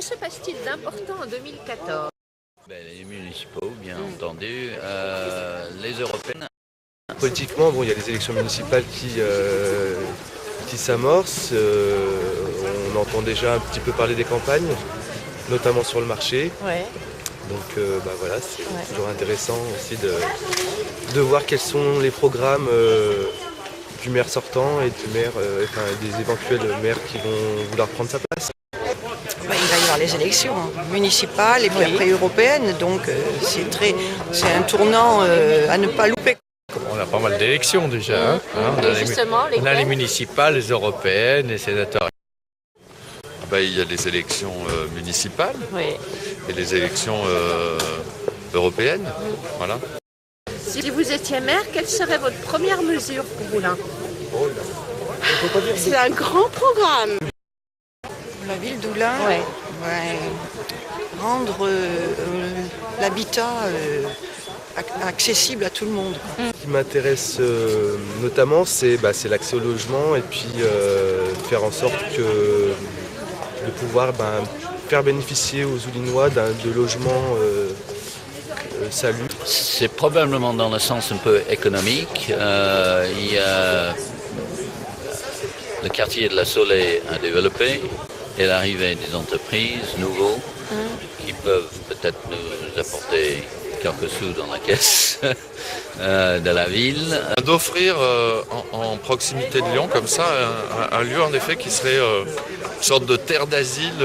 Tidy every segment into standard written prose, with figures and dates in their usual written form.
se passe-t-il d'important en 2014? Les municipaux, bien entendu, les européennes. Politiquement, il y a les élections municipales qui s'amorcent. On entend déjà un petit peu parler des campagnes, notamment sur le marché. Ouais. Donc voilà, c'est toujours intéressant aussi de voir quels sont les programmes du maire sortant et des éventuels maires qui vont vouloir prendre sa place. Il va y avoir les élections municipales et puis après européennes, donc c'est un tournant à ne pas louper. On a pas mal d'élections déjà. On a les municipales, les européennes, les sénatoriales. Il y a les élections municipales et les élections européennes. Voilà. Si vous étiez maire, quelle serait votre première mesure pour Oullins? C'est un grand programme. La ville d'Oullins, rendre l'habitat accessible à tout le monde. Ce qui m'intéresse notamment, c'est l'accès au logement et puis faire en sorte de pouvoir faire bénéficier aux Oulinois de logements salubres. C'est probablement dans le sens un peu économique. Il y a le quartier de la Soleil à développer et l'arrivée des entreprises nouveaux qui peuvent peut-être nous apporter quelques sous dans la caisse de la ville. D'offrir en proximité de Lyon, comme ça, un lieu en effet qui serait une sorte de terre d'asile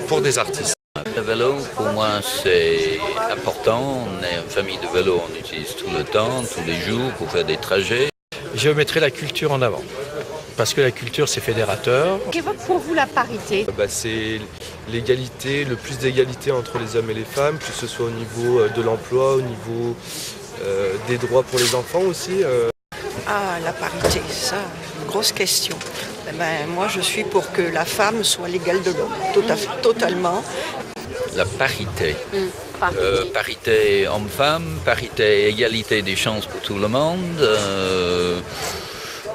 pour des artistes. Le vélo, pour moi, c'est important. On est une famille de vélo, on utilise tout le temps, tous les jours pour faire des trajets. Je mettrai la culture en avant. Parce que la culture, c'est fédérateur. Qu'évoque pour vous la parité? C'est l'égalité, le plus d'égalité entre les hommes et les femmes, que ce soit au niveau de l'emploi, au niveau des droits pour les enfants aussi. La parité, ça, une grosse question. Moi, je suis pour que la femme soit l'égale de l'homme, totalement. La parité. Parité homme-femme, parité égalité des chances pour tout le monde.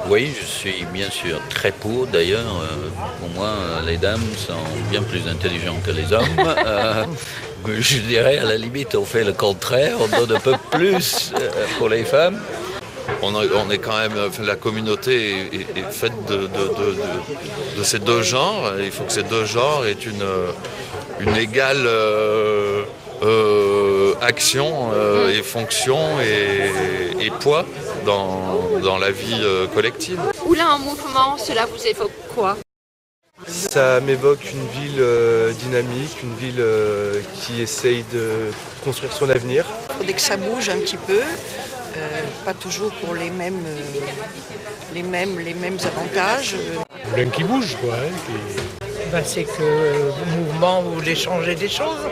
Oui, je suis bien sûr très pour. D'ailleurs, pour moi, les dames sont bien plus intelligentes que les hommes. Je dirais, à la limite, on fait le contraire. On donne un peu plus pour les femmes. On est quand même, la communauté est faite de ces deux genres. Il faut que ces deux genres aient une égale action et fonction et poids dans la vie collective. Oullins en mouvement, cela vous évoque quoi? Ça m'évoque une ville dynamique, une ville qui essaye de construire son avenir. Il faudrait que ça bouge un petit peu, pas toujours pour les mêmes avantages. Oullins qui bouge, quoi. C'est que le mouvement voulait changer des choses.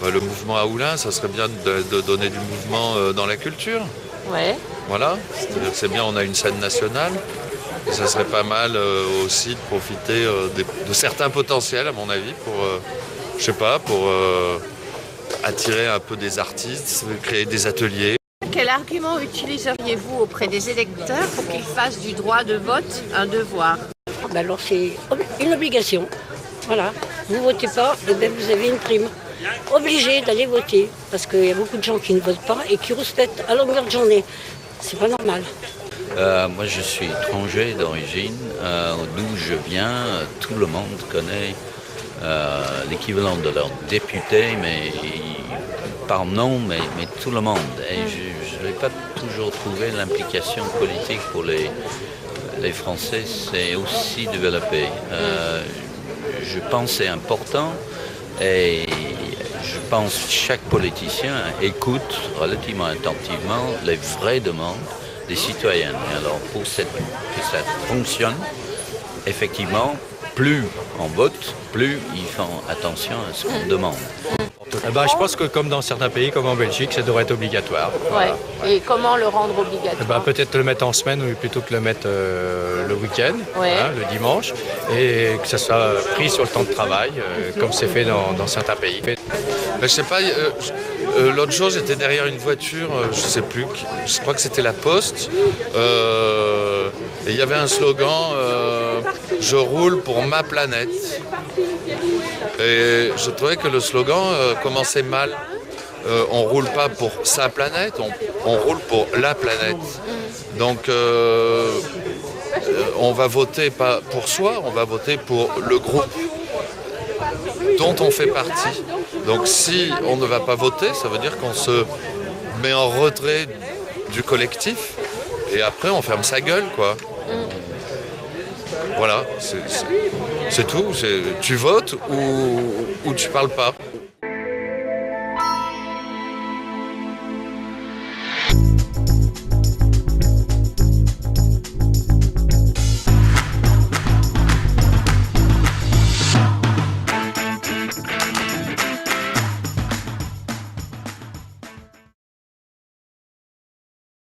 Le mouvement à Oullins, ça serait bien de donner du mouvement dans la culture. Ouais. Voilà, c'est-à-dire que c'est bien, on a une scène nationale. Et ça serait pas mal aussi de profiter de certains potentiels, à mon avis, pour attirer un peu des artistes, créer des ateliers. Quel argument utiliseriez-vous auprès des électeurs pour qu'ils fassent du droit de vote un devoir? Alors c'est une obligation. Voilà. Vous ne votez pas, vous avez une prime. Obligé d'aller voter. Parce qu'il y a beaucoup de gens qui ne votent pas et qui rouspètent à longueur de journée. C'est pas normal. Moi, je suis étranger d'origine. D'où je viens, tout le monde connaît l'équivalent de leur député, mais par nom, mais tout le monde. Et je n'ai pas toujours trouvé l'implication politique pour les Français, c'est aussi développé. Je pense que c'est important et je pense que chaque politicien écoute relativement attentivement les vraies demandes des citoyens. Et alors, pour que ça fonctionne, effectivement, plus on vote, plus ils font attention à ce qu'on demande. Je pense que comme dans certains pays, comme en Belgique, ça devrait être obligatoire. Ouais. Et comment le rendre obligatoire? Peut-être le mettre en semaine plutôt que le mettre le week-end, le dimanche, et que ça soit pris sur le temps de travail, comme c'est fait dans certains pays. Je sais pas, l'autre jour j'étais derrière une voiture, je sais plus, je crois que c'était la Poste, et il y avait un slogan « Je roule pour ma planète ». Et je trouvais que le slogan commençait mal. On roule pas pour sa planète, on roule pour la planète. Donc on va voter pas pour soi, on va voter pour le groupe dont on fait partie. Donc si on ne va pas voter, ça veut dire qu'on se met en retrait du collectif et après on ferme sa gueule, quoi. Voilà, c'est tout. Tu votes ou tu parles pas.